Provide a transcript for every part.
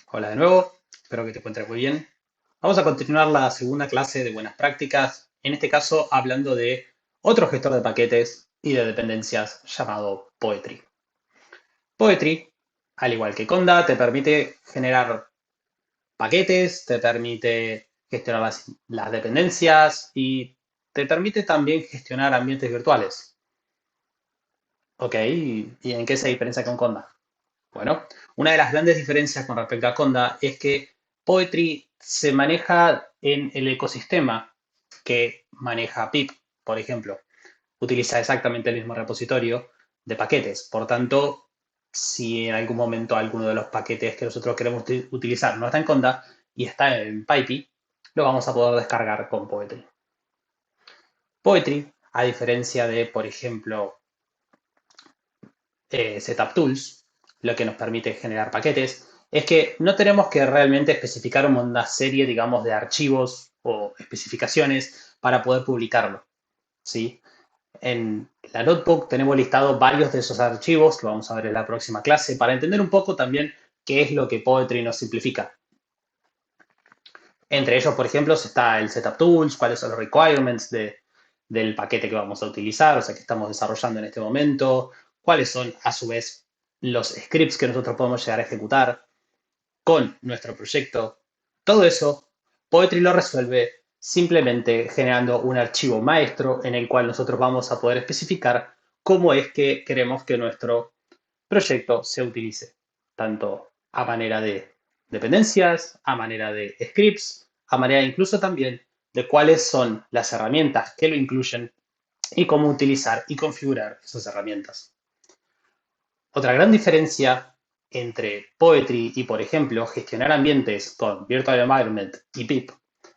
Hola de nuevo, espero que te encuentres muy bien. Vamos a continuar la segunda clase de buenas prácticas, en este caso hablando de otro gestor de paquetes y de dependencias llamado Poetry. Poetry, al igual que Conda, te permite generar paquetes, te permite gestionar las dependencias y te permite también gestionar ambientes virtuales. ¿Ok? ¿Y en qué se diferencia con Conda? Bueno, una de las grandes diferencias con respecto a Conda es que Poetry se maneja en el ecosistema que maneja pip, por ejemplo. Utiliza exactamente el mismo repositorio de paquetes. Por tanto, si en algún momento alguno de los paquetes que nosotros queremos utilizar no está en Conda y está en PyPy, lo vamos a poder descargar con Poetry. Poetry, a diferencia de, por ejemplo, Setup Tools, lo que nos permite generar paquetes, es que no tenemos que realmente especificar una serie, digamos, de archivos o especificaciones para poder publicarlo, ¿sí? En la notebook tenemos listado varios de esos archivos que vamos a ver en la próxima clase para entender un poco también qué es lo que Poetry nos simplifica. Entre ellos, por ejemplo, está el Setup Tools, cuáles son los requirements del paquete que vamos a utilizar, o sea, que estamos desarrollando en este momento, cuáles son, a su vez, los scripts que nosotros podemos llegar a ejecutar con nuestro proyecto. Todo eso, Poetry lo resuelve simplemente generando un archivo maestro en el cual nosotros vamos a poder especificar cómo es que queremos que nuestro proyecto se utilice, tanto a manera de dependencias, a manera de scripts, a manera incluso también de cuáles son las herramientas que lo incluyen y cómo utilizar y configurar esas herramientas. Otra gran diferencia entre Poetry y, por ejemplo, gestionar ambientes con Virtual Environment y pip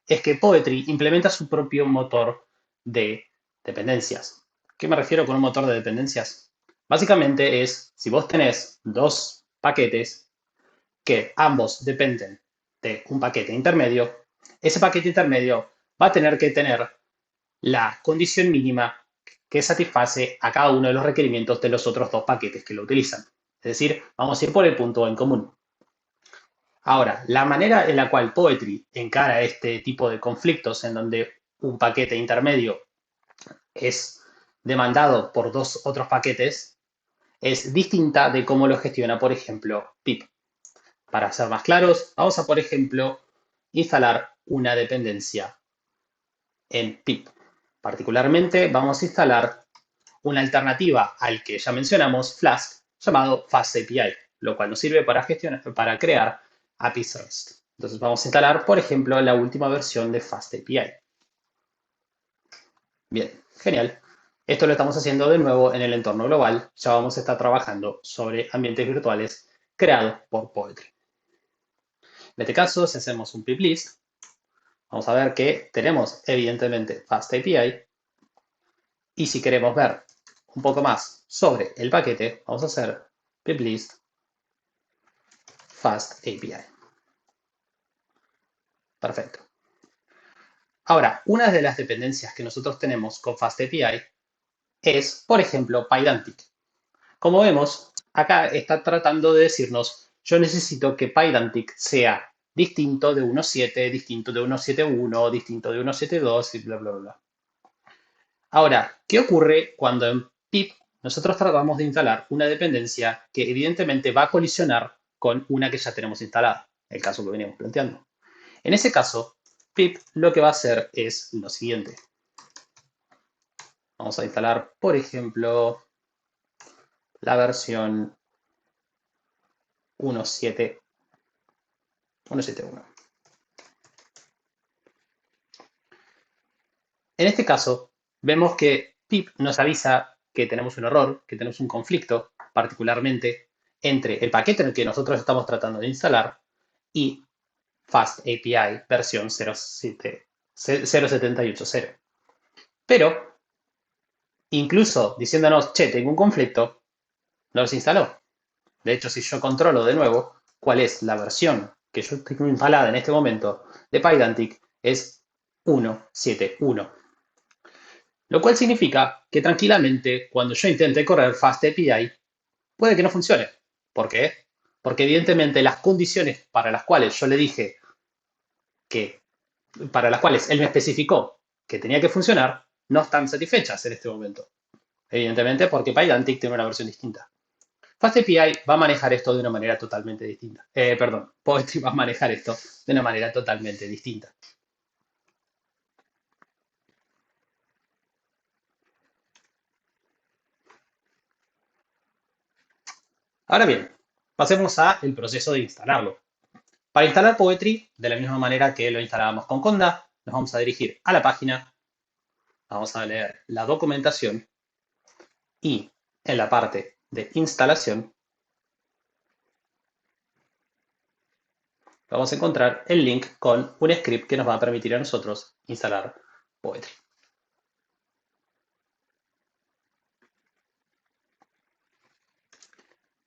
es que Poetry implementa su propio motor de dependencias. ¿Qué me refiero con un motor de dependencias? Básicamente es, si vos tenés dos paquetes que ambos dependen de un paquete intermedio, ese paquete intermedio va a tener que tener la condición mínima que satisface a cada uno de los requerimientos de los otros dos paquetes que lo utilizan. Es decir, vamos a ir por el punto en común. Ahora, la manera en la cual Poetry encara este tipo de conflictos en donde un paquete intermedio es demandado por dos otros paquetes es distinta de cómo lo gestiona, por ejemplo, pip. Para ser más claros, vamos a, por ejemplo, instalar una dependencia en pip. Particularmente, vamos a instalar una alternativa al que ya mencionamos, Flask, llamado FastAPI, lo cual nos sirve para gestionar, para crear APIs REST. Entonces vamos a instalar, por ejemplo, la última versión de FastAPI. Bien, genial. Esto lo estamos haciendo de nuevo en el entorno global. Ya vamos a estar trabajando sobre ambientes virtuales creados por Poetry. En este caso, si hacemos un pip list, vamos a ver que tenemos evidentemente FastAPI. Y si queremos ver un poco más sobre el paquete, vamos a hacer pip list FastAPI. Perfecto. Ahora, una de las dependencias que nosotros tenemos con FastAPI es, por ejemplo, Pydantic. Como vemos, acá está tratando de decirnos, yo necesito que Pydantic sea distinto de 1.7, distinto de 1.7.1, distinto de 1.7.2 y bla, bla, bla. Ahora, ¿qué ocurre cuando en pip nosotros tratamos de instalar una dependencia que evidentemente va a colisionar con una que ya tenemos instalada? El caso que veníamos planteando. En ese caso, pip lo que va a hacer es lo siguiente. Vamos a instalar, por ejemplo, la versión 1.7.1. En este caso, vemos que pip nos avisa que tenemos un error, que tenemos un conflicto, particularmente entre el paquete en el que nosotros estamos tratando de instalar y FastAPI versión 0.780. Pero, incluso diciéndonos, che, tengo un conflicto, no los instaló. De hecho, si yo controlo de nuevo cuál es la versión que yo tengo instalada en este momento de Pydantic, es 1.7.1. Lo cual significa que tranquilamente, cuando yo intente correr FastAPI, puede que no funcione. ¿Por qué? Porque evidentemente las condiciones para las cuales yo le dije que, para las cuales él me especificó que tenía que funcionar, no están satisfechas en este momento. Evidentemente porque Pydantic tiene una versión distinta. FastAPI va a manejar esto de una manera totalmente distinta. Perdón, Poetry va a manejar esto de una manera totalmente distinta. Ahora bien, pasemos al proceso de instalarlo. Para instalar Poetry, de la misma manera que lo instalábamos con Conda, nos vamos a dirigir a la página, vamos a leer la documentación y en la parte de instalación vamos a encontrar el link con un script que nos va a permitir a nosotros instalar Poetry.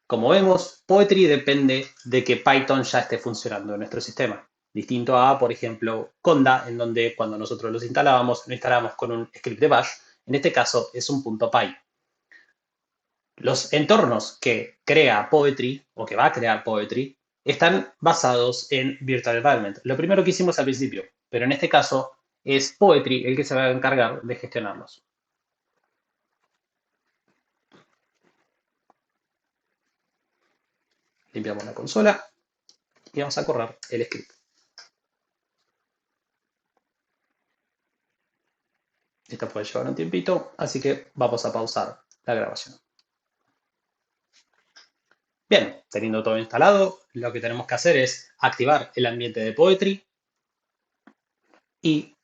Como vemos, Poetry depende de que Python ya esté funcionando en nuestro sistema. Distinto a, por ejemplo, Conda, en donde cuando nosotros lo instalábamos con un script de bash. En este caso es un .py. Los entornos que crea Poetry o que va a crear Poetry están basados en Virtual Environment. Lo primero que hicimos al principio, pero en este caso es Poetry el que se va a encargar de gestionarlos. Limpiamos la consola y vamos a correr el script. Esto puede llevar un tiempito, así que vamos a pausar la grabación. Bien, teniendo todo instalado, lo que tenemos que hacer es activar el ambiente de Poetry y,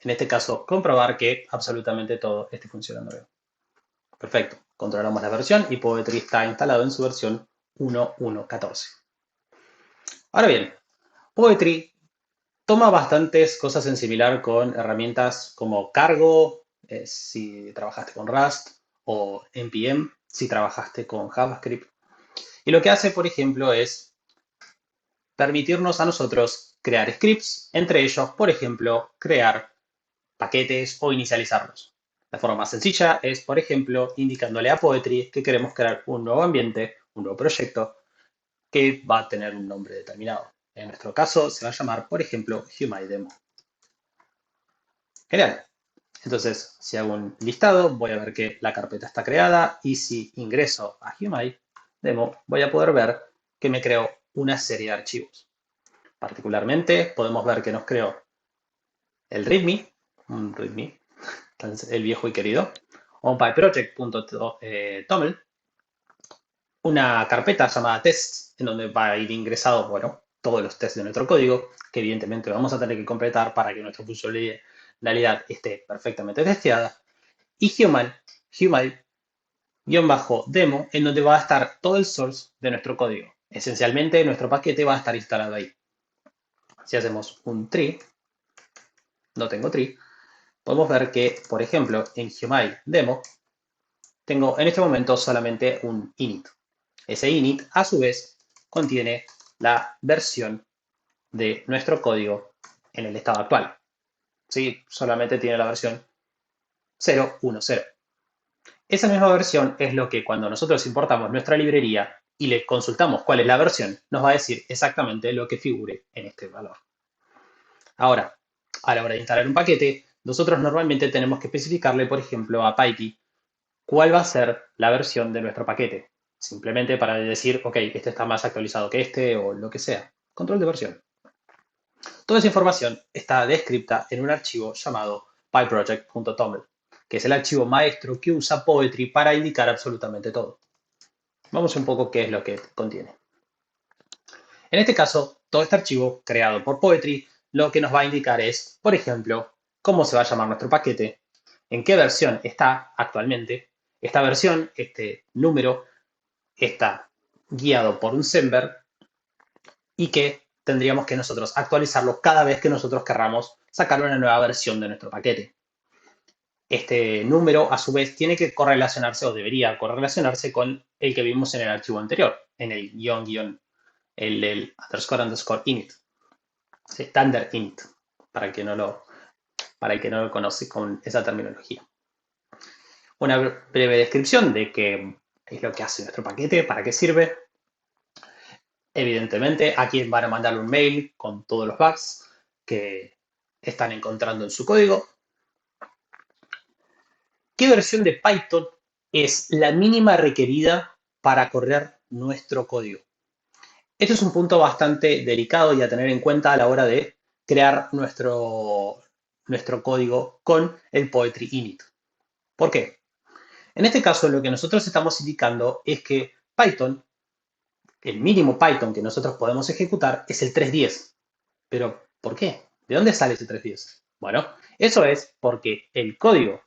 en este caso, comprobar que absolutamente todo esté funcionando bien. Perfecto, controlamos la versión y Poetry está instalado en su versión 1.1.14. Ahora bien, Poetry toma bastantes cosas en similar con herramientas como Cargo, si trabajaste con Rust, o NPM, si trabajaste con JavaScript. Y lo que hace, por ejemplo, es permitirnos a nosotros crear scripts, entre ellos, por ejemplo, crear paquetes o inicializarlos. La forma más sencilla es, por ejemplo, indicándole a Poetry que queremos crear un nuevo ambiente, un nuevo proyecto, que va a tener un nombre determinado. En nuestro caso se va a llamar, por ejemplo, HumiDemo. Genial. Entonces, si hago un listado, voy a ver que la carpeta está creada y si ingreso a HumiDemo, voy a poder ver que me creó una serie de archivos. Particularmente, podemos ver que nos creó el README, un README, el viejo y querido, un pyproject.toml, una carpeta llamada tests, en donde va a ir ingresado, bueno, todos los tests de nuestro código, que evidentemente vamos a tener que completar para que nuestra funcionalidad esté perfectamente testeada, y Humai-demo, en donde va a estar todo el source de nuestro código. Esencialmente, nuestro paquete va a estar instalado ahí. Si hacemos un tree, no tengo tree, podemos ver que, por ejemplo, en HumiDemo, tengo en este momento solamente un init. Ese init, a su vez, contiene la versión de nuestro código en el estado actual. ¿Sí? Solamente tiene la versión 0.1.0. Esa misma versión es lo que cuando nosotros importamos nuestra librería y le consultamos cuál es la versión, nos va a decir exactamente lo que figure en este valor. Ahora, a la hora de instalar un paquete, nosotros normalmente tenemos que especificarle, por ejemplo, a PyPy cuál va a ser la versión de nuestro paquete. Simplemente para decir, ok, este está más actualizado que este o lo que sea. Control de versión. Toda esa información está descripta en un archivo llamado pyproject.toml, que es el archivo maestro que usa Poetry para indicar absolutamente todo. Vamos un poco qué es lo que contiene. En este caso, todo este archivo creado por Poetry lo que nos va a indicar es, por ejemplo, cómo se va a llamar nuestro paquete, en qué versión está actualmente. Esta versión, este número, está guiado por un Semver y que tendríamos que nosotros actualizarlo cada vez que nosotros querramos sacar una nueva versión de nuestro paquete. Este número, a su vez, tiene que correlacionarse o debería correlacionarse con el que vimos en el archivo anterior, en el guión, el underscore init, standard init, para el que no lo conoce con esa terminología. Una breve descripción de qué es lo que hace nuestro paquete, para qué sirve. Evidentemente, aquí van a mandarle un mail con todos los bugs que están encontrando en su código. ¿Qué versión de Python es la mínima requerida para correr nuestro código? Este es un punto bastante delicado y a tener en cuenta a la hora de crear nuestro código con el Poetry Init. ¿Por qué? En este caso, lo que nosotros estamos indicando es que Python, el mínimo Python que nosotros podemos ejecutar es el 3.10. Pero, ¿por qué? ¿De dónde sale ese 3.10? Bueno, eso es porque el código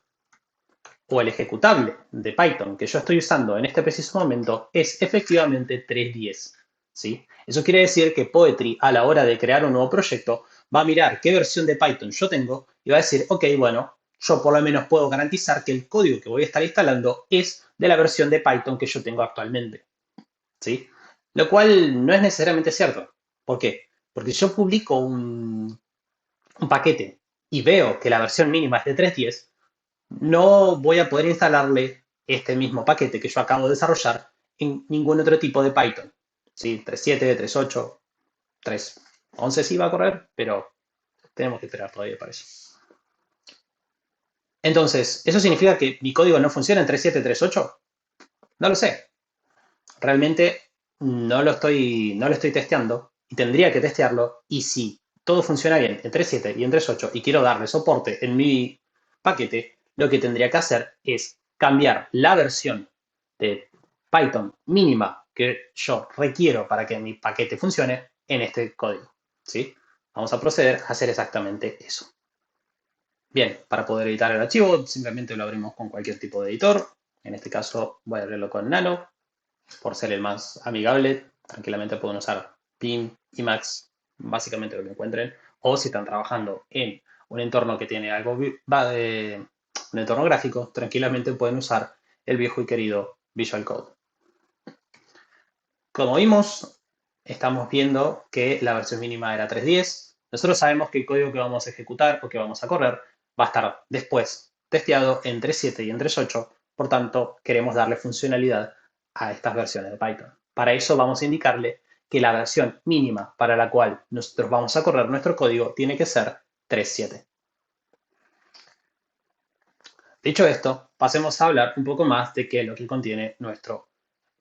o el ejecutable de Python que yo estoy usando en este preciso momento es efectivamente 3.10. ¿Sí? Eso quiere decir que Poetry, a la hora de crear un nuevo proyecto, va a mirar qué versión de Python yo tengo y va a decir, ok, bueno, yo por lo menos puedo garantizar que el código que voy a estar instalando es de la versión de Python que yo tengo actualmente. ¿Sí? Lo cual no es necesariamente cierto. ¿Por qué? Porque si yo publico un paquete y veo que la versión mínima es de 3.10, no voy a poder instalarle este mismo paquete que yo acabo de desarrollar en ningún otro tipo de Python. ¿Sí? 3.7, 3.8, 3.11 sí va a correr, pero tenemos que esperar todavía para eso. Entonces, ¿eso significa que mi código no funciona en 3.7, 3.8? No lo sé. Realmente no lo estoy testeando y tendría que testearlo. Y si todo funciona bien en 3.7 y en 3.8 y quiero darle soporte en mi paquete, lo que tendría que hacer es cambiar la versión de Python mínima que yo requiero para que mi paquete funcione en este código. ¿Sí? Vamos a proceder a hacer exactamente eso. Bien, para poder editar el archivo, simplemente lo abrimos con cualquier tipo de editor. En este caso voy a abrirlo con Nano por ser el más amigable. Tranquilamente pueden usar Pim, Emacs, básicamente lo que encuentren. O si están trabajando en un entorno que tiene algo, un entorno gráfico, tranquilamente pueden usar el viejo y querido Visual Code. Como vimos, estamos viendo que la versión mínima era 3.10. Nosotros sabemos que el código que vamos a ejecutar o que vamos a correr va a estar después testeado en 3.7 y en 3.8. Por tanto, queremos darle funcionalidad a estas versiones de Python. Para eso vamos a indicarle que la versión mínima para la cual nosotros vamos a correr nuestro código tiene que ser 3.7. Dicho esto, pasemos a hablar un poco más de qué es lo que contiene nuestro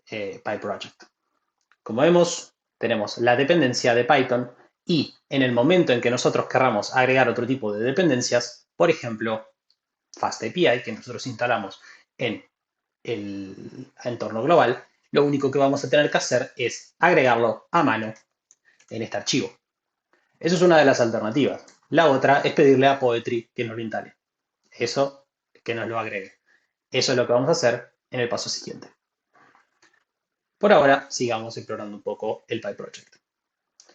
PyProject. Como vemos, tenemos la dependencia de Python y en el momento en que nosotros querramos agregar otro tipo de dependencias, por ejemplo, FastAPI, que nosotros instalamos en el entorno global, lo único que vamos a tener que hacer es agregarlo a mano en este archivo. Eso es una de las alternativas. La otra es pedirle a Poetry que nos lo instale. Eso, que nos lo agregue. Eso es lo que vamos a hacer en el paso siguiente. Por ahora, sigamos explorando un poco el PyProject.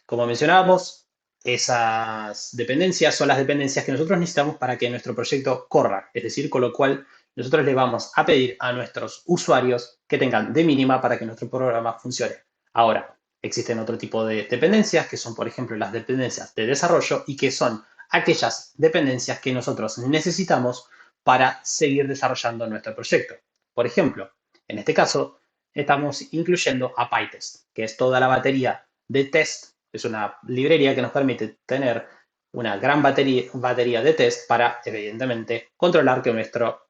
Como mencionábamos, esas dependencias son las dependencias que nosotros necesitamos para que nuestro proyecto corra, es decir, con lo cual nosotros le vamos a pedir a nuestros usuarios que tengan de mínima para que nuestro programa funcione. Ahora, existen otro tipo de dependencias que son, por ejemplo, las dependencias de desarrollo y que son aquellas dependencias que nosotros necesitamos para seguir desarrollando nuestro proyecto. Por ejemplo, en este caso, estamos incluyendo a PyTest, que es toda la batería de test. Es una librería que nos permite tener una gran batería de test para, evidentemente, controlar que nuestro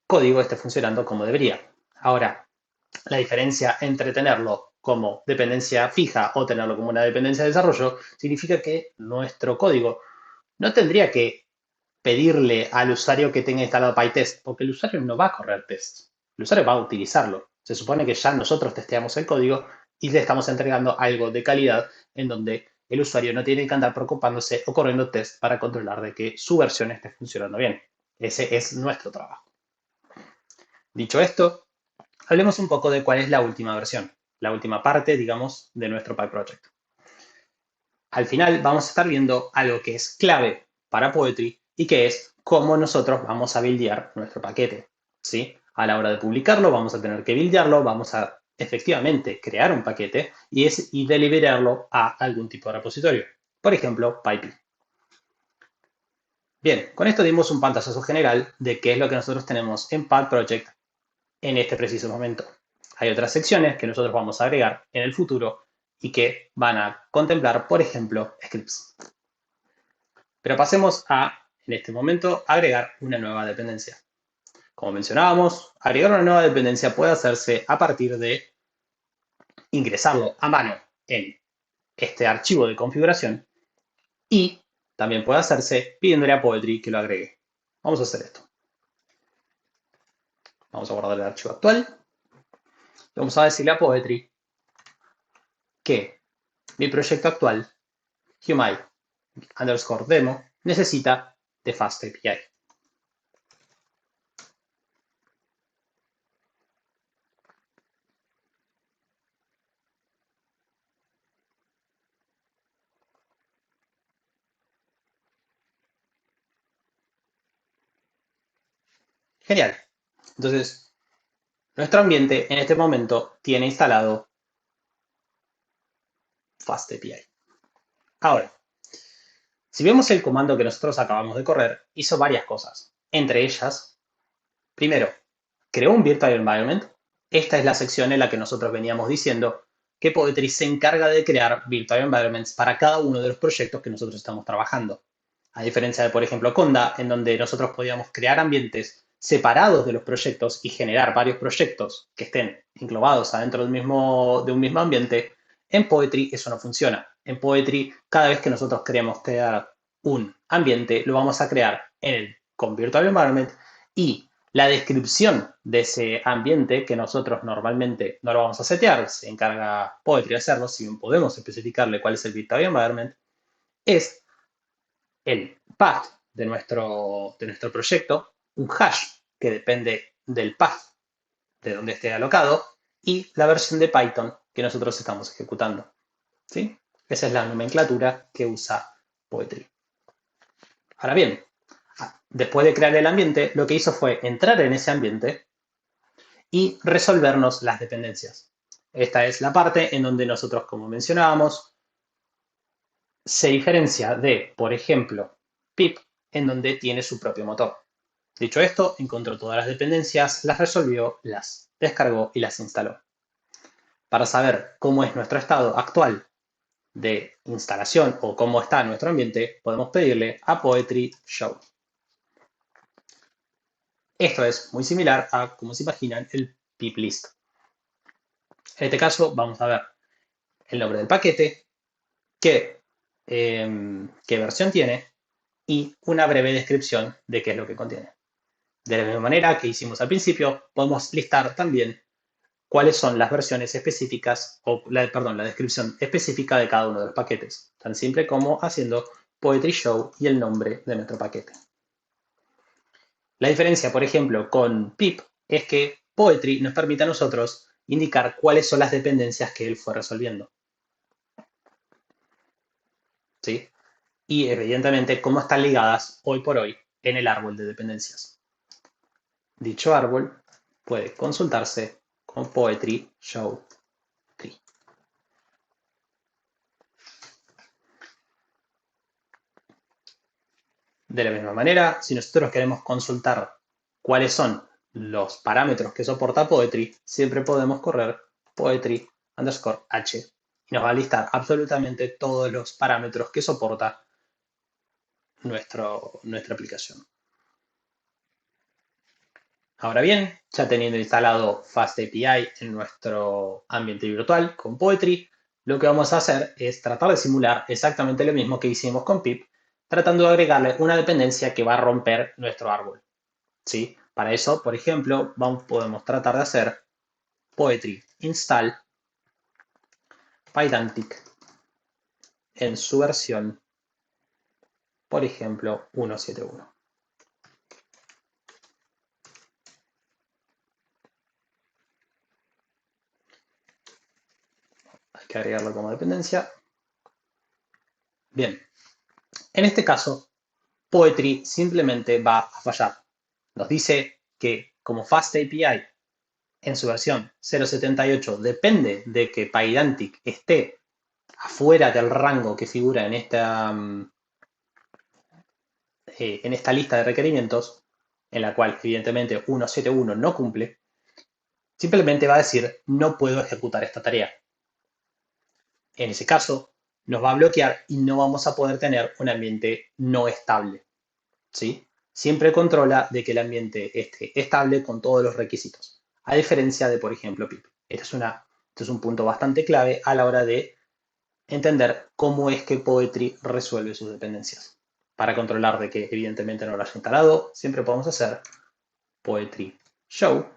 código esté funcionando como debería. Ahora, la diferencia entre tenerlo como dependencia fija o tenerlo como una dependencia de desarrollo significa que nuestro código no tendría que pedirle al usuario que tenga instalado PyTest, porque el usuario no va a correr test. El usuario va a utilizarlo. Se supone que ya nosotros testeamos el código y le estamos entregando algo de calidad en donde el usuario no tiene que andar preocupándose o corriendo test para controlar de que su versión esté funcionando bien. Ese es nuestro trabajo. Dicho esto, hablemos un poco de cuál es la última versión, la última parte, digamos, de nuestro PyProject. Al final vamos a estar viendo algo que es clave para Poetry y que es cómo nosotros vamos a buildear nuestro paquete. ¿Sí? A la hora de publicarlo vamos a tener que buildearlo, vamos a efectivamente crear un paquete y deliberarlo a algún tipo de repositorio. Por ejemplo, PyPy. Bien, con esto dimos un pantallazo general de qué es lo que nosotros tenemos en PyProject en este preciso momento. Hay otras secciones que nosotros vamos a agregar en el futuro y que van a contemplar, por ejemplo, scripts. Pero pasemos a, en este momento, agregar una nueva dependencia. Como mencionábamos, agregar una nueva dependencia puede hacerse a partir de ingresarlo a mano en este archivo de configuración y también puede hacerse pidiéndole a Poetry que lo agregue. Vamos a hacer esto. Vamos a guardar el archivo actual. Vamos a decirle a Poetry que mi proyecto actual, Humai_demo, necesita de FastAPI. Genial. Entonces, nuestro ambiente en este momento tiene instalado FastAPI. Ahora, si vemos el comando que nosotros acabamos de correr, hizo varias cosas. Entre ellas, primero, creó un virtual environment. Esta es la sección en la que nosotros veníamos diciendo que Poetry se encarga de crear virtual environments para cada uno de los proyectos que nosotros estamos trabajando. A diferencia de, por ejemplo, Conda, en donde nosotros podíamos crear ambientes separados de los proyectos y generar varios proyectos que estén englobados adentro de un mismo ambiente, en Poetry eso no funciona. En Poetry, cada vez que nosotros queremos crear un ambiente, lo vamos a crear con Virtual Environment y la descripción de ese ambiente, que nosotros normalmente no lo vamos a setear, se encarga Poetry de hacerlo, si bien podemos especificarle cuál es el Virtual Environment, es el path de nuestro proyecto, un hash que depende del path de donde esté alocado y la versión de Python que nosotros estamos ejecutando. ¿Sí? Esa es la nomenclatura que usa Poetry. Ahora bien, después de crear el ambiente, lo que hizo fue entrar en ese ambiente y resolvernos las dependencias. Esta es la parte en donde nosotros, como mencionábamos, se diferencia de, por ejemplo, pip, en donde tiene su propio motor. Dicho esto, encontró todas las dependencias, las resolvió, las descargó y las instaló. Para saber cómo es nuestro estado actual de instalación o cómo está nuestro ambiente, podemos pedirle a Poetry Show. Esto es muy similar a, como se imaginan, el pip list. En este caso, vamos a ver el nombre del paquete, qué versión tiene y una breve descripción de qué es lo que contiene. De la misma manera que hicimos al principio, podemos listar también cuáles son las versiones específicas, la descripción específica de cada uno de los paquetes. Tan simple como haciendo Poetry Show y el nombre de nuestro paquete. La diferencia, por ejemplo, con pip es que Poetry nos permite a nosotros indicar cuáles son las dependencias que él fue resolviendo. ¿Sí? Y evidentemente cómo están ligadas hoy por hoy en el árbol de dependencias. Dicho árbol puede consultarse con Poetry Show Tree. De la misma manera, si nosotros queremos consultar cuáles son los parámetros que soporta Poetry, siempre podemos correr Poetry_h y nos va a listar absolutamente todos los parámetros que soporta nuestra aplicación. Ahora bien, ya teniendo instalado FastAPI en nuestro ambiente virtual con Poetry, lo que vamos a hacer es tratar de simular exactamente lo mismo que hicimos con pip, tratando de agregarle una dependencia que va a romper nuestro árbol. ¿Sí? Para eso, por ejemplo, podemos tratar de hacer Poetry install Pydantic en su versión, por ejemplo, 1.7.1. Hay que agregarlo como dependencia. Bien, en este caso, Poetry simplemente va a fallar. Nos dice que como FastAPI en su versión 0.78 depende de que Pydantic esté afuera del rango que figura en esta lista de requerimientos, en la cual evidentemente 1.7.1 no cumple, simplemente va a decir no puedo ejecutar esta tarea. En ese caso, nos va a bloquear y no vamos a poder tener un ambiente no estable, ¿sí? Siempre controla de que el ambiente esté estable con todos los requisitos, a diferencia de, por ejemplo, pip. Este es un punto bastante clave a la hora de entender cómo es que Poetry resuelve sus dependencias. Para controlar de que evidentemente no lo haya instalado, siempre podemos hacer Poetry show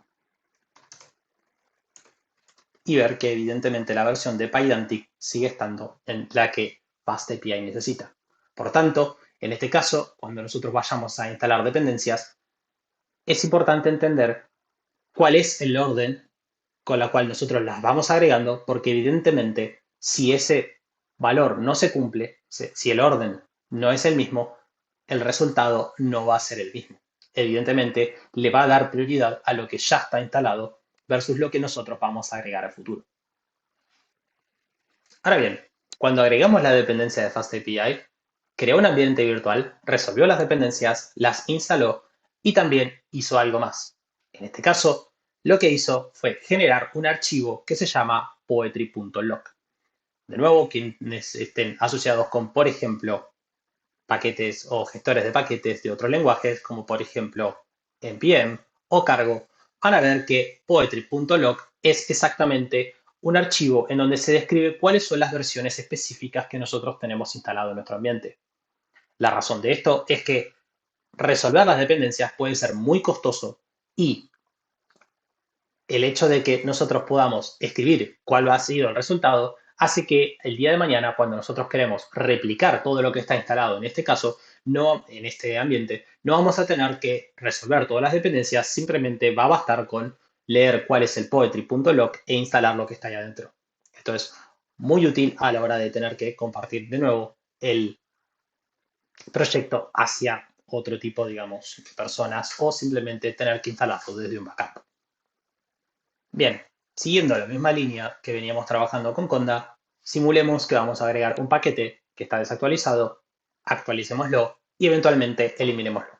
y ver que evidentemente la versión de Pydantic sigue estando en la que FastAPI necesita. Por tanto, en este caso, cuando nosotros vayamos a instalar dependencias, es importante entender cuál es el orden con la cual nosotros las vamos agregando, porque evidentemente si ese valor no se cumple, si el orden no es el mismo, el resultado no va a ser el mismo. Evidentemente le va a dar prioridad a lo que ya está instalado versus lo que nosotros vamos a agregar a futuro. Ahora bien, cuando agregamos la dependencia de FastAPI, creó un ambiente virtual, resolvió las dependencias, las instaló y también hizo algo más. En este caso, lo que hizo fue generar un archivo que se llama poetry.log. De nuevo, quienes estén asociados con, por ejemplo, paquetes o gestores de paquetes de otros lenguajes, como por ejemplo npm o cargo, van a ver que poetry.log es exactamente un archivo en donde se describe cuáles son las versiones específicas que nosotros tenemos instalado en nuestro ambiente. La razón de esto es que resolver las dependencias puede ser muy costoso y el hecho de que nosotros podamos escribir cuál ha sido el resultado hace que el día de mañana, cuando nosotros queremos replicar todo lo que está instalado en este caso, no en este ambiente, no vamos a tener que resolver todas las dependencias, simplemente va a bastar con leer cuál es el poetry.log e instalar lo que está ahí adentro. Esto es muy útil a la hora de tener que compartir de nuevo el proyecto hacia otro tipo, digamos, de personas o simplemente tener que instalarlo desde un backup. Bien, siguiendo la misma línea que veníamos trabajando con Conda, simulemos que vamos a agregar un paquete que está desactualizado, actualicémoslo y eventualmente eliminémoslo.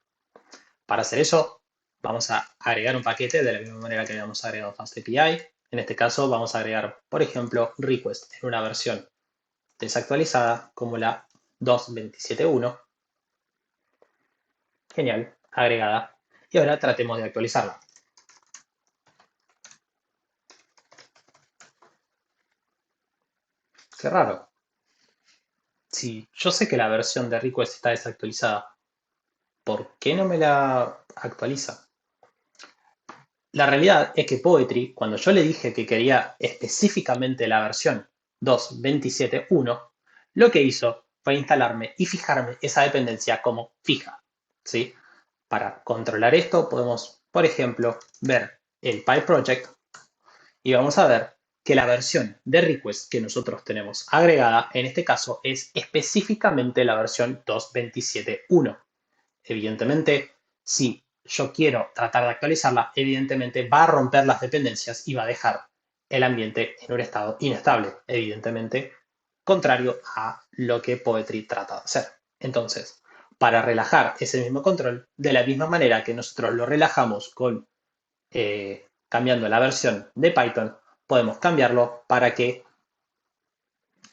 Para hacer eso, vamos a agregar un paquete de la misma manera que habíamos agregado FastAPI. En este caso, vamos a agregar, por ejemplo, request en una versión desactualizada como la 2.27.1. Genial, agregada. Y ahora tratemos de actualizarla. Qué raro. Si yo sé que la versión de request está desactualizada, ¿por qué no me la actualiza? La realidad es que Poetry, cuando yo le dije que quería específicamente la versión 2.27.1, lo que hizo fue instalarme y fijarme esa dependencia como fija, ¿sí? Para controlar esto podemos, por ejemplo, ver el PyProject y vamos a ver que la versión de request que nosotros tenemos agregada en este caso es específicamente la versión 2.27.1. Evidentemente, si yo quiero tratar de actualizarla, evidentemente va a romper las dependencias y va a dejar el ambiente en un estado inestable, evidentemente, contrario a lo que Poetry trata de hacer. Entonces, para relajar ese mismo control, de la misma manera que nosotros lo relajamos con cambiando la versión de Python, podemos cambiarlo para que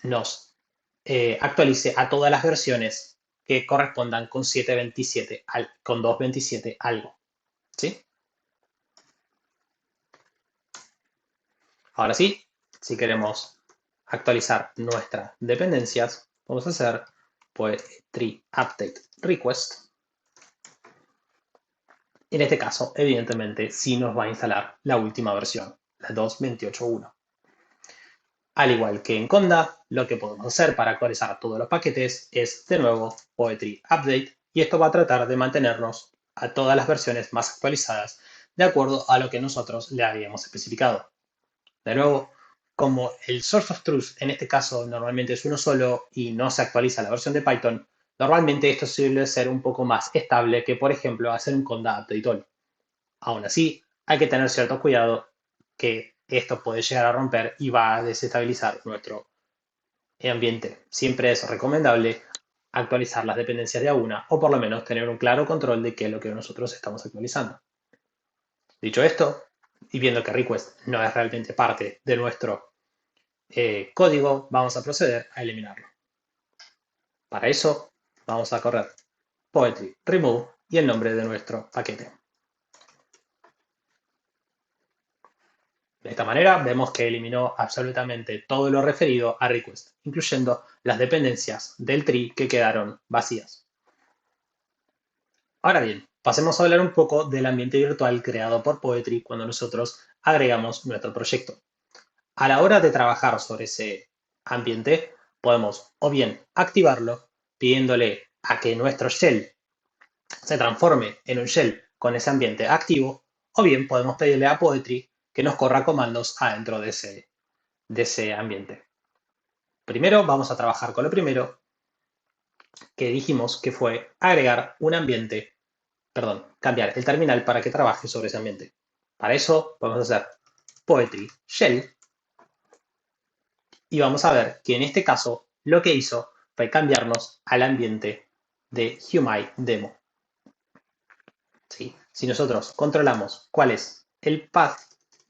nos actualice a todas las versiones que correspondan con 7.27, con 2.27 algo. ¿Sí? Ahora sí, si queremos actualizar nuestras dependencias, vamos a hacer poetry update request. En este caso, evidentemente, sí nos va a instalar la última versión, la 2.28.1. Al igual que en Conda, lo que podemos hacer para actualizar todos los paquetes es de nuevo Poetry Update y esto va a tratar de mantenernos a todas las versiones más actualizadas de acuerdo a lo que nosotros le habíamos especificado. De nuevo, como el source of truth en este caso normalmente es uno solo y no se actualiza la versión de Python, normalmente esto suele ser un poco más estable que, por ejemplo, hacer un Conda Update All. Aún así, hay que tener cierto cuidado que esto puede llegar a romper y va a desestabilizar nuestro ambiente. Siempre es recomendable actualizar las dependencias de a una o por lo menos tener un claro control de qué es lo que nosotros estamos actualizando. Dicho esto, y viendo que request no es realmente parte de nuestro código vamos a proceder a eliminarlo. Para eso vamos a correr poetry remove y el nombre de nuestro paquete. De esta manera vemos que eliminó absolutamente todo lo referido a request, incluyendo las dependencias del tree que quedaron vacías. Ahora bien, pasemos a hablar un poco del ambiente virtual creado por Poetry cuando nosotros agregamos nuestro proyecto. A la hora de trabajar sobre ese ambiente, podemos o bien activarlo pidiéndole a que nuestro shell se transforme en un shell con ese ambiente activo, o bien podemos pedirle a Poetry que nos corra comandos adentro de ese ambiente. Primero vamos a trabajar con lo primero que dijimos que fue agregar un ambiente, perdón, cambiar el terminal para que trabaje sobre ese ambiente. Para eso vamos a hacer poetry shell y vamos a ver que en este caso lo que hizo fue cambiarnos al ambiente de HumiDemo. ¿Sí? Si nosotros controlamos cuál es el path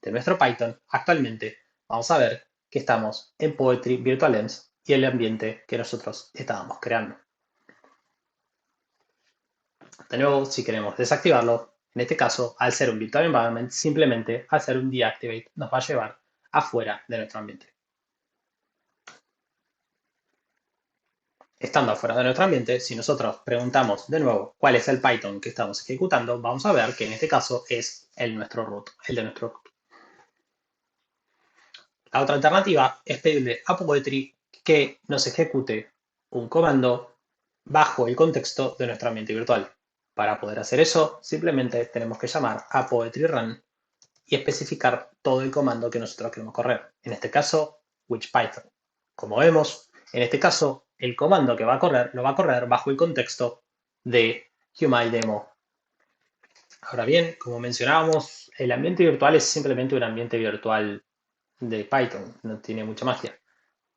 de nuestro Python, actualmente vamos a ver que estamos en Poetry Virtual Env y el ambiente que nosotros estábamos creando. De nuevo, si queremos desactivarlo, en este caso, al ser un Virtual Environment, simplemente al ser un deactivate nos va a llevar afuera de nuestro ambiente. Estando afuera de nuestro ambiente, si nosotros preguntamos de nuevo cuál es el Python que estamos ejecutando, vamos a ver que en este caso es el de nuestro root. La otra alternativa es pedirle a Poetry que nos ejecute un comando bajo el contexto de nuestro ambiente virtual. Para poder hacer eso, simplemente tenemos que llamar a Poetry Run y especificar todo el comando que nosotros queremos correr. En este caso, which Python. Como vemos, en este caso, el comando que va a correr lo va a correr bajo el contexto de HumiDemo. Ahora bien, como mencionábamos, el ambiente virtual es simplemente un ambiente virtual de Python, no tiene mucha magia.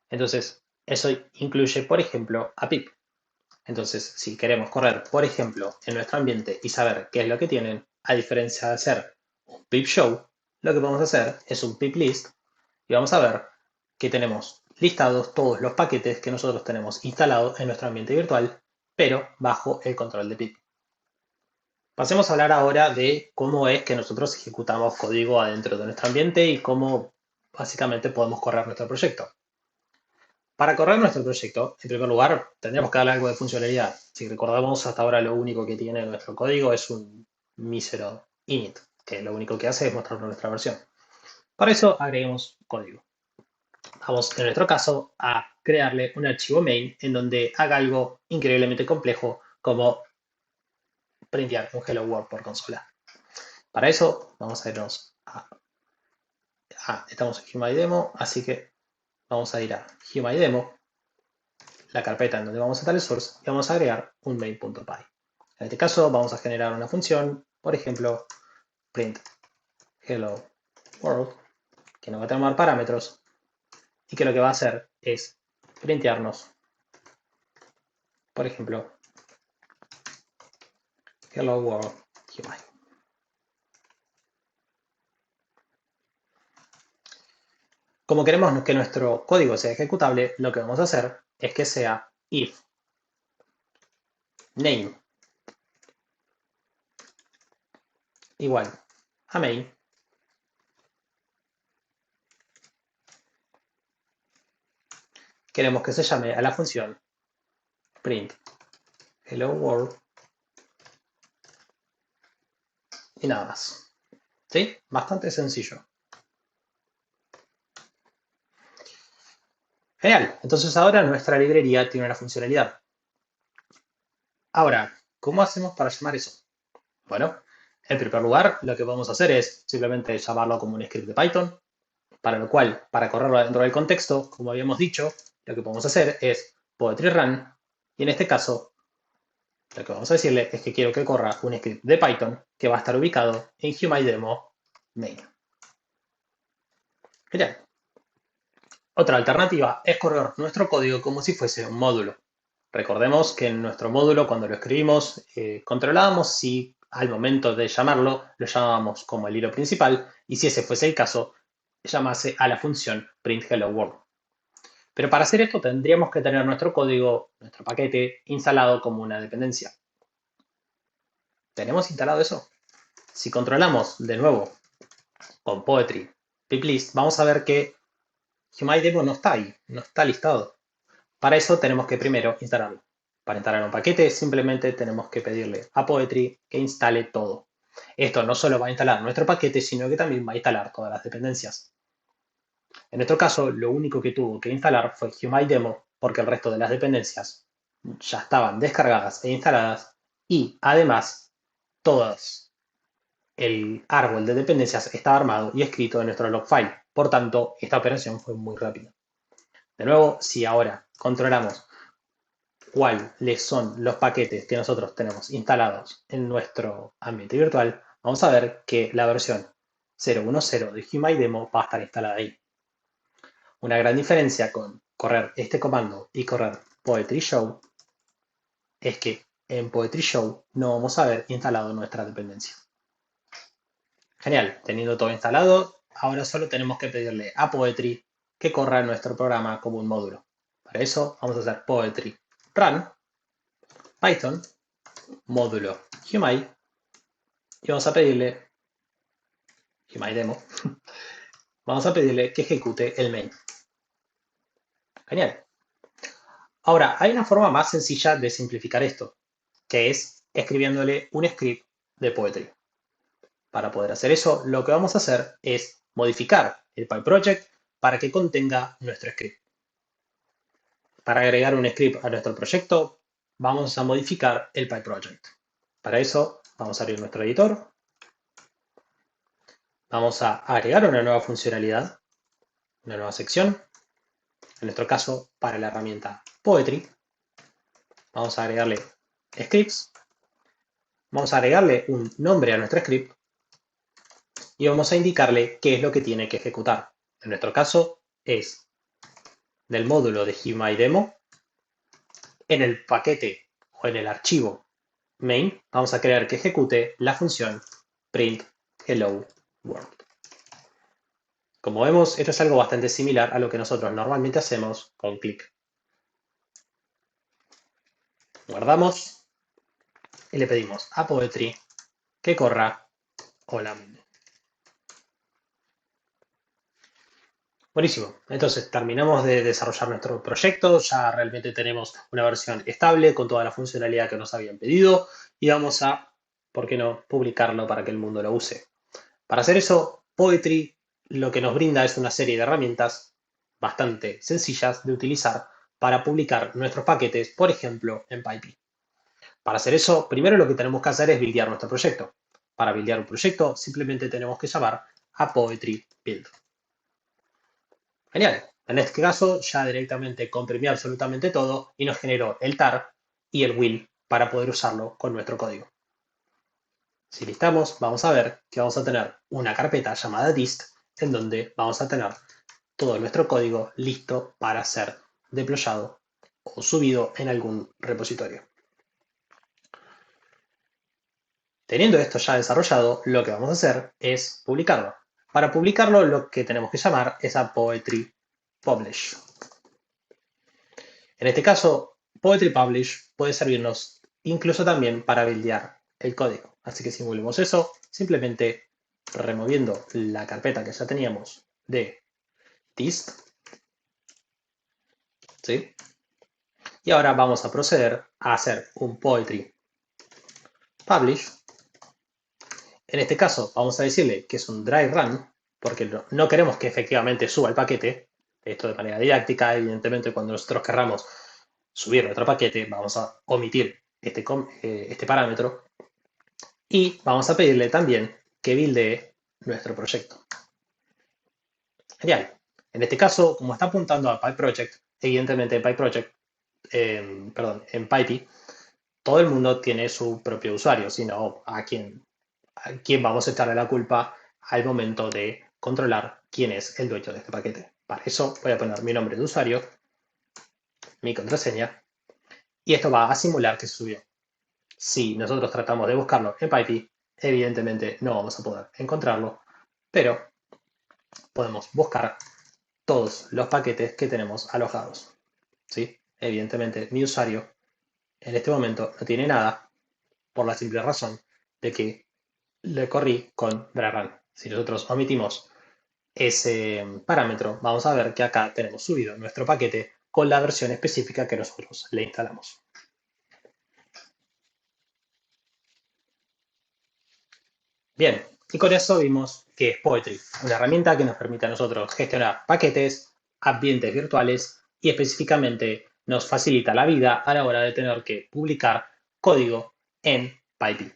Entonces, eso incluye, por ejemplo, a pip. Entonces, si queremos correr, por ejemplo, en nuestro ambiente y saber qué es lo que tienen, a diferencia de hacer un pip show, lo que podemos hacer es un pip list y vamos a ver que tenemos listados todos los paquetes que nosotros tenemos instalados en nuestro ambiente virtual, pero bajo el control de pip. Pasemos a hablar ahora de cómo es que nosotros ejecutamos código adentro de nuestro ambiente y cómo básicamente podemos correr nuestro proyecto. Para correr nuestro proyecto, en primer lugar, tendríamos que darle algo de funcionalidad. Si recordamos, hasta ahora lo único que tiene nuestro código es un mísero init, que lo único que hace es mostrarnos nuestra versión. Para eso agreguemos código. Vamos, en nuestro caso, a crearle un archivo main en donde haga algo increíblemente complejo como printear un Hello World por consola. Para eso, vamos a irnos estamos en HumiDemo, así que vamos a ir a HumiDemo, la carpeta en donde vamos a estar el source, y vamos a agregar un main.py. En este caso, vamos a generar una función, por ejemplo, print hello world, que nos va a tomar parámetros y que lo que va a hacer es printearnos, por ejemplo, hello world UI. Como queremos que nuestro código sea ejecutable, lo que vamos a hacer es que sea if name igual a main, queremos que se llame a la función print hello world y nada más. ¿Sí? Bastante sencillo. Genial. Entonces ahora nuestra librería tiene una funcionalidad. Ahora, ¿cómo hacemos para llamar eso? Bueno, en primer lugar, lo que vamos a hacer es simplemente llamarlo como un script de Python, para lo cual, para correrlo dentro del contexto, como habíamos dicho, lo que podemos hacer es poetry run, y en este caso, lo que vamos a decirle es que quiero que corra un script de Python que va a estar ubicado en HumiDemo main. Genial. Otra alternativa es correr nuestro código como si fuese un módulo. Recordemos que en nuestro módulo, cuando lo escribimos, controlábamos si al momento de llamarlo lo llamábamos como el hilo principal y si ese fuese el caso, llamase a la función print hello world. Pero para hacer esto tendríamos que tener nuestro código, nuestro paquete, instalado como una dependencia. ¿Tenemos instalado eso? Si controlamos de nuevo con Poetry piplist, vamos a ver que HumanDemo no está ahí, no está listado. Para eso tenemos que primero instalarlo. Para instalar un paquete simplemente tenemos que pedirle a Poetry que instale todo. Esto no solo va a instalar nuestro paquete, sino que también va a instalar todas las dependencias. En nuestro caso, lo único que tuvo que instalar fue HumanDemo porque el resto de las dependencias ya estaban descargadas e instaladas y además todas el árbol de dependencias estaba armado y escrito en nuestro log file. Por tanto, esta operación fue muy rápida. De nuevo, si ahora controlamos cuáles son los paquetes que nosotros tenemos instalados en nuestro ambiente virtual, vamos a ver que la versión 0.10 de HumanDemo va a estar instalada ahí. Una gran diferencia con correr este comando y correr Poetry Show es que en Poetry Show no vamos a ver instalado nuestra dependencia. Genial, teniendo todo instalado, ahora solo tenemos que pedirle a Poetry que corra nuestro programa como un módulo. Para eso vamos a hacer Poetry Run, Python, módulo Humai, y vamos a pedirle, HumanDemo, vamos a pedirle que ejecute el main. Genial. Ahora, hay una forma más sencilla de simplificar esto, que es escribiéndole un script de Poetry. Para poder hacer eso, lo que vamos a hacer es modificar el PyProject para que contenga nuestro script. Para agregar un script a nuestro proyecto, vamos a modificar el PyProject. Para eso, vamos a abrir nuestro editor. Vamos a agregar una nueva funcionalidad, una nueva sección. En nuestro caso, para la herramienta Poetry. Vamos a agregarle scripts. Vamos a agregarle un nombre a nuestro script. Y vamos a indicarle qué es lo que tiene que ejecutar. En nuestro caso, es del módulo de HumanDemo. En el paquete o en el archivo main, vamos a querer que ejecute la función print hello world. Como vemos, esto es algo bastante similar a lo que nosotros normalmente hacemos con click. Guardamos y le pedimos a Poetry que corra hola mundo. Buenísimo. Entonces terminamos de desarrollar nuestro proyecto, ya realmente tenemos una versión estable con toda la funcionalidad que nos habían pedido y vamos a, ¿por qué no?, publicarlo para que el mundo lo use. Para hacer eso, Poetry lo que nos brinda es una serie de herramientas bastante sencillas de utilizar para publicar nuestros paquetes, por ejemplo, en PyPy. Para hacer eso, primero lo que tenemos que hacer es buildear nuestro proyecto. Para buildear un proyecto, simplemente tenemos que llamar a Poetry Build. Genial. En este caso, ya directamente comprimió absolutamente todo y nos generó el tar y el will para poder usarlo con nuestro código. Si listamos, vamos a ver que vamos a tener una carpeta llamada dist en donde vamos a tener todo nuestro código listo para ser deployado o subido en algún repositorio. Teniendo esto ya desarrollado, lo que vamos a hacer es publicarlo. Para publicarlo, lo que tenemos que llamar es a Poetry Publish. En este caso, Poetry Publish puede servirnos incluso también para buildear el código. Así que si volvemos eso, simplemente removiendo la carpeta que ya teníamos de dist, ¿sí? Y ahora vamos a proceder a hacer un Poetry Publish. En este caso, vamos a decirle que es un dry run, porque no queremos que efectivamente suba el paquete. Esto de manera didáctica, evidentemente, cuando nosotros querramos subir nuestro paquete, vamos a omitir este parámetro y vamos a pedirle también que buildee nuestro proyecto. Genial. En este caso, como está apuntando a PyProject, evidentemente en PyPy, todo el mundo tiene su propio usuario, sino a quién vamos a echarle la culpa al momento de controlar quién es el dueño de este paquete. Para eso voy a poner mi nombre de usuario, mi contraseña, y esto va a simular que se subió. Si nosotros tratamos de buscarlo en PyPy, evidentemente no vamos a poder encontrarlo, pero podemos buscar todos los paquetes que tenemos alojados. ¿Sí? Evidentemente, mi usuario en este momento no tiene nada por la simple razón de que le corrí con dry run. Si nosotros omitimos ese parámetro, vamos a ver que acá tenemos subido nuestro paquete con la versión específica que nosotros le instalamos. Bien, y con eso vimos que es Poetry, una herramienta que nos permite a nosotros gestionar paquetes, ambientes virtuales y específicamente nos facilita la vida a la hora de tener que publicar código en PyPy.